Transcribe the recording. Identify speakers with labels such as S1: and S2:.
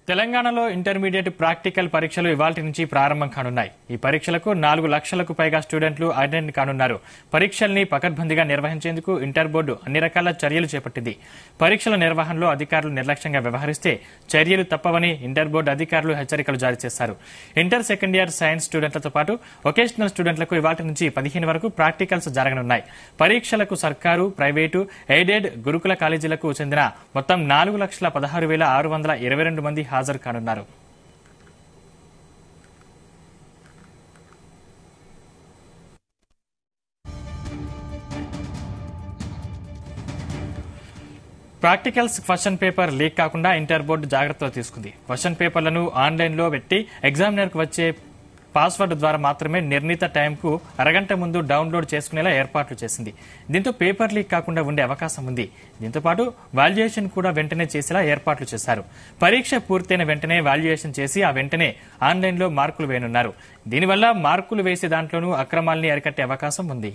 S1: తెలంగాణలో intermediate practical పరీక్షలు ఇవాల్టి నుంచి ప్రారంభం కానున్నాయి. ఈ పరీక్షలకు 4 లక్షలకు పైగా స్టూడెంట్లు అటెండ్ కానున్నారు. పరీక్షల్ని పకడ్బందీగా నిర్వహించేందుకు ఇంటర్ బోర్డు అన్ని రకాల చర్యలు చేపట్టింది. పరీక్షల నిర్వహణలో అధికారులు నిర్లక్ష్యంగా వ్యవహరిస్తే చర్యలు తప్పవని ఇంటర్ బోర్డు అధికారులు హెచ్చరికలు జారీ చేశారు. ఇంటర్ సెకండ్ ఇయర్ సైన్స్ స్టూడెంట్లతో పాటు వొకేషనల్ స్టూడెంట్లకు ఇవాల్టి నుంచి 15 వరకు ప్రాక్టికల్స్ జరగనున్నాయి. పరీక్షలకు సర్కారు, ప్రైవేటు, ఎయిడెడ్, గురుకుల కాలేజీలకు చెందిన మొత్తం 4,16,622 మంది హాజరు కానున్నారు. ప్రాక్టికల్స్ క్వశ్చన్ పేపర్ లీక్ కాకుండా ఇంటర్ బోర్డు జాగ్రత్తలు తీసుకుంది. క్వశ్చన్ పేపర్లను ఆన్లైన్లో పెట్టి ఎగ్జామినర్కు వచ్చే పాస్వర్డ్ ద్వారా మాత్రమే నిర్ణీత టైంకు అరగంట ముందు డౌన్లోడ్ చేసుకునేలా ఏర్పాట్లు చేసింది. దీంతో పేపర్ లీక్ కాకుండా ఉండే అవకాశం ఉంది. దీంతో పాటు వాల్యుయేషన్ కూడా వెంటనే చేసేలా ఏర్పాట్లు చేశారు. పరీక్ష పూర్తయిన వెంటనే వాల్యుయేషన్ చేసి ఆ వెంటనే ఆన్లైన్లో మార్కులు వేయనున్నారు. దీనివల్ల మార్కులు వేసే దాంట్లోనూ అక్రమాల్ని అరికట్టే అవకాశం ఉంది.